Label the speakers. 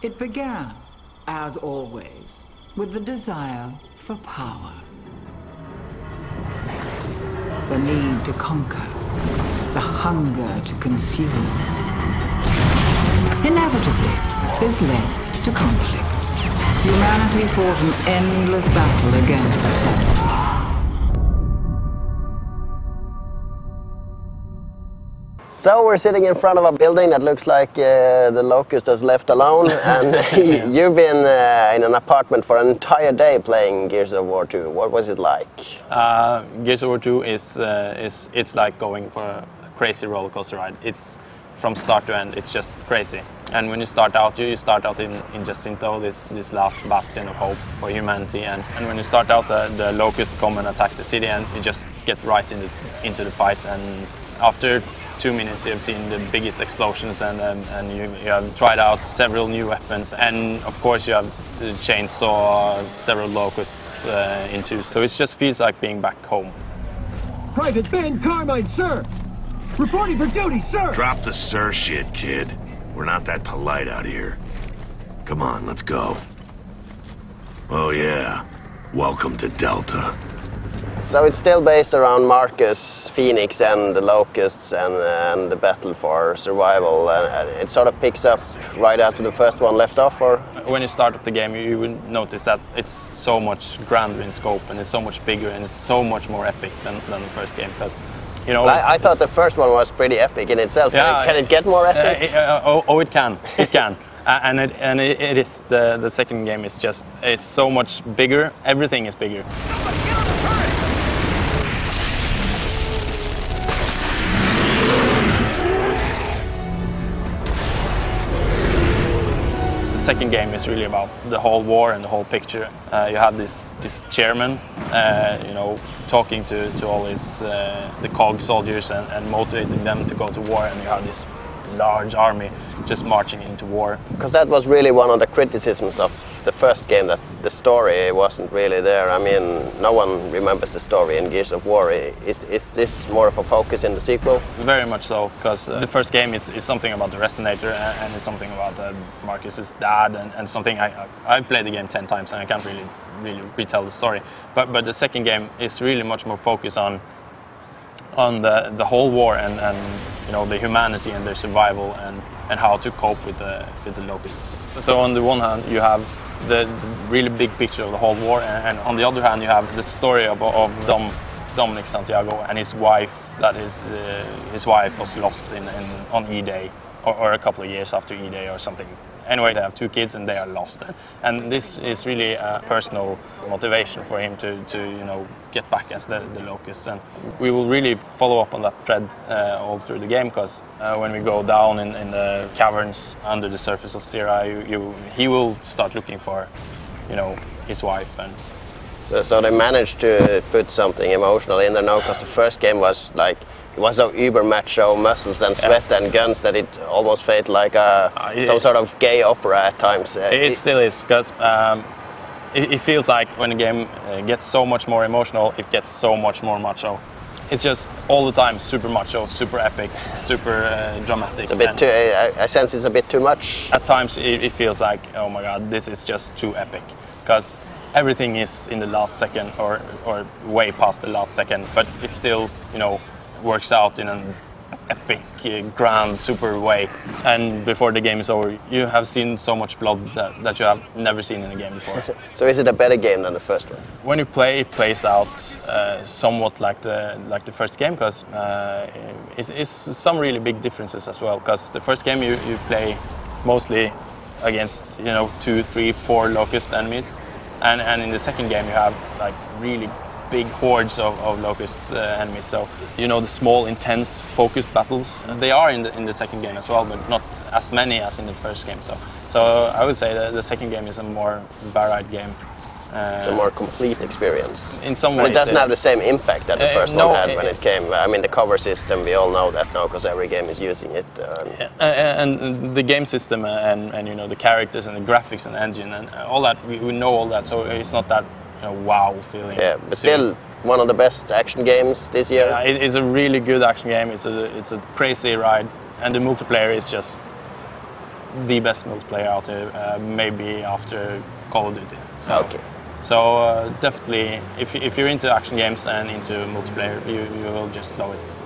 Speaker 1: It began, as always, with the desire for power. The need to conquer, the hunger to consume. Inevitably, this led to conflict. Humanity fought an endless battle against itself.
Speaker 2: So we're sitting in front of a building that looks like the Locust is left alone, and you've been in an apartment for an entire day playing Gears of War 2. What was it like?
Speaker 3: Gears of War 2 it's like going for a crazy roller coaster ride. It's from start to end, it's just crazy. And when you start out in Jacinto, this last bastion of hope for humanity. And when you start out, the Locusts come and attack the city, and you just get right into the fight. And after 2 minutes, you have seen the biggest explosions, and you have tried out several new weapons, and of course you have chainsaw several Locusts in two. So it just feels like being back home.
Speaker 4: Private Ben Carmine, sir! Reporting for duty, sir!
Speaker 5: Drop the sir shit, kid. We're not that polite out here. Come on, let's go. Oh yeah, welcome to Delta.
Speaker 2: So it's still based around Marcus, Phoenix, and the Locusts, and the battle for survival. And it sort of picks up right after the first one left off, or?
Speaker 3: When you start up the game, you will notice that it's so much grander in scope, and it's so much bigger, and it's so much more epic than the first game. Because, you know,
Speaker 2: I thought the first one was pretty epic in itself.
Speaker 3: Yeah,
Speaker 2: can it get more epic?
Speaker 3: It can. It can. And it is. The second game is just, it's so much bigger. Everything is bigger. The second game is really about the whole war and the whole picture. You have this chairman, you know, talking to all his the COG soldiers and motivating them to go to war, and you have this large army just marching into war.
Speaker 2: Because that was really one of the criticisms of the first game, that the story wasn't really there. I mean, no one remembers the story in Gears of War. Is this more of a focus in the sequel?
Speaker 3: Very much so, because the first game is something about the Resonator, and it's something about Marcus's dad, and something I've played the game 10 times and I can't really retell the story. But the second game is really much more focused on the whole war and you know, the humanity and their survival and how to cope with the Locusts. So on the one hand you have the really big picture of the whole war, and on the other hand you have the story of Dominic Santiago and his wife. That is, his wife was lost on E-Day, or a couple of years after E-Day or something. Anyway, they have 2 kids and they are lost, and this is really a personal motivation for him to you know, get back at the Locusts. And we will really follow up on that thread all through the game, because when we go down in the caverns under the surface of Sierra, he will start looking for, you know, his wife. And
Speaker 2: so they managed to put something emotional in there now, because the first game was like, it was so uber macho, muscles and sweat and guns, that it almost felt like some sort of gay opera at times.
Speaker 3: It still is, because it feels like when the game gets so much more emotional, it gets so much more macho. It's just all the time super macho, super epic, super dramatic.
Speaker 2: It's a bit too, I sense it's a bit too much.
Speaker 3: At times it feels like, oh my god, this is just too epic, because everything is in the last second or way past the last second, but it still, you know, works out in an epic, grand, super way. And before the game is over, you have seen so much blood that you have never seen in a game before.
Speaker 2: So is it a better game than the first one?
Speaker 3: When you play, it plays out somewhat like the first game, because it's some really big differences as well. Because the first game you play mostly against, you know, 2, 3, 4 Locust enemies, and in the second game you have like really big hordes of Locust enemies. So, you know, the small, intense, focused battles, they are in the second game as well, but not as many as in the first game. So I would say that the second game is a more varied game.
Speaker 2: It's a more complete experience.
Speaker 3: In some ways,
Speaker 2: but it doesn't have the same impact that the first
Speaker 3: no,
Speaker 2: one had when it came. I mean, the cover system, we all know that now, because every game is using it.
Speaker 3: And the game system and you know, the characters and the graphics and the engine and all that, we know all that. So it's not that, you know, wow feeling.
Speaker 2: Yeah, but still one of the best action games this year.
Speaker 3: Yeah, it is a really good action game. It's a crazy ride, and the multiplayer is just the best multiplayer out there, maybe after Call of Duty. So,
Speaker 2: Okay.
Speaker 3: So definitely, if you're into action games and into multiplayer, you will just love it.